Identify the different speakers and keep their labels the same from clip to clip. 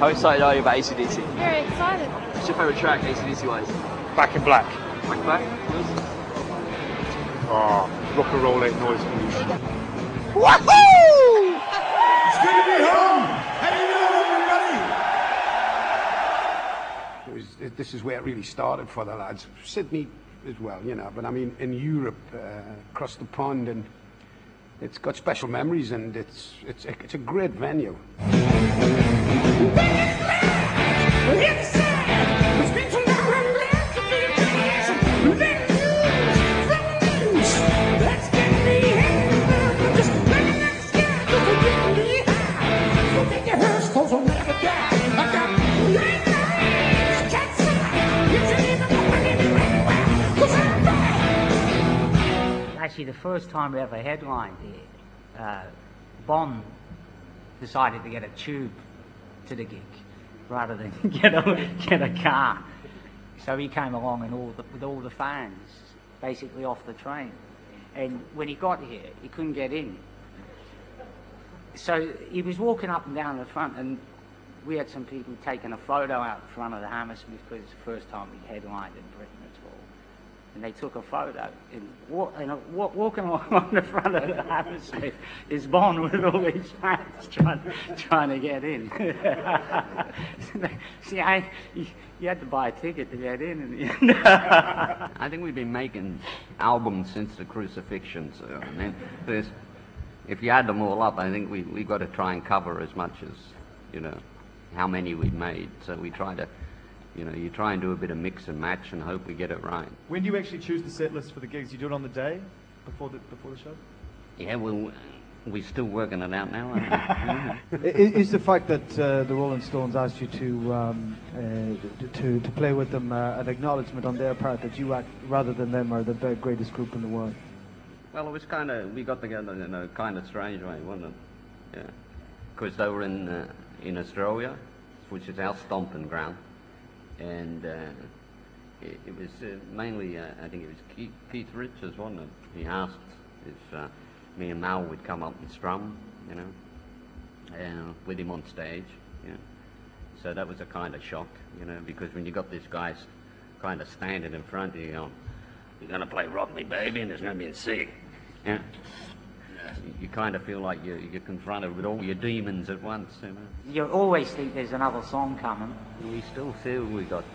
Speaker 1: How excited are you about AC/DC?
Speaker 2: Very excited.
Speaker 1: What's your favourite track, AC/DC wise?
Speaker 3: Back in Black.
Speaker 1: Back in Black?
Speaker 3: Oh, rock and roll ain't noise, please.
Speaker 4: Woohoo! It's good to be home! How do you know, everybody?
Speaker 5: This is where it really started for the lads. Sydney as well, you know, but I mean in Europe, across the pond, and it's got special memories, and it's a great venue.
Speaker 6: Actually, the first time we ever headlined here, Bon decided to get a tube to the gig rather than get a car. So he came along and with all the fans, basically off the train. And when he got here, he couldn't get in. So he was walking up and down the front, and we had some people taking a photo out in front of the Hammersmith because it's the first time we headlined in Britain at all. And they took a photo, and walking along the front of the Hammersmith is Bon with all these fans trying to get in. See, you had to buy a ticket to get in the end.
Speaker 7: I think we've been making albums since the crucifixion, so I mean, if you add them all up, I think we've got to try and cover as much as, you know, how many we've made. So we try to, you know, you try and do a bit of mix and match and hope we get it right.
Speaker 8: When do you actually choose the set list for the gigs? You do it on the day before the show?
Speaker 7: Yeah, well, we're still working it out now, aren't we?
Speaker 9: Is the fact that the Rolling Stones asked you to play with them an acknowledgement on their part that you act, rather than them, are the greatest group in the world?
Speaker 7: Well, it was kind of, we got together in a kind of strange way, wasn't it? Yeah, because they were in Australia, which is our stomping ground. And it was mainly, I think it was Keith Richards, wasn't it? He asked if me and Mal would come up and strum, you know, with him on stage. You know. So that was a kind of shock, you know, because when you got this guy kind of standing in front of you, going, "You're going to play Rock Me Baby and it's going to be sick." Yeah. You kind of feel like you're confronted with all your demons at once, you know.
Speaker 6: You always think there's another song coming.
Speaker 7: We still feel we got,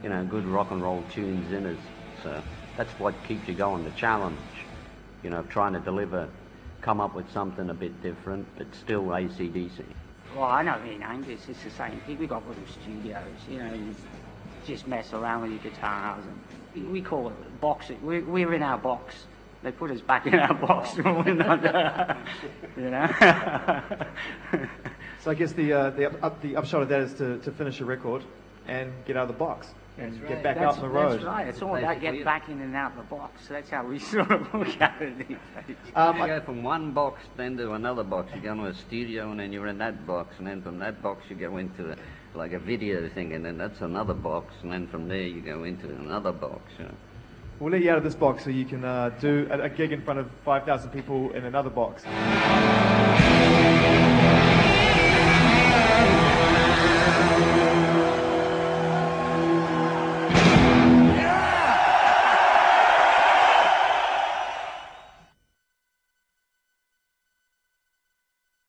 Speaker 7: you know, good rock and roll tunes in us. So that's what keeps you going, the challenge, you know, of trying to come up with something a bit different, but still AC/DC.
Speaker 6: Well, I know me and Angus, it's the same thing. We got little studios, you know, you just mess around with your guitars, and we call it boxing. We're in our box. They put us back in our box when we're not, you know.
Speaker 8: So I guess the upshot of that is to finish a record and get out of the box and get back out on the road.
Speaker 6: That's right. It's all about getting back in and out of the box. So that's how we sort of look at it these days.
Speaker 7: You go from one box then to another box. You go into a studio and then you're in that box, and then from that box you go into like a video thing, and then that's another box, and then from there you go into another box. You know.
Speaker 8: We'll let you out of this box so you can do a gig in front of 5,000 people in another box.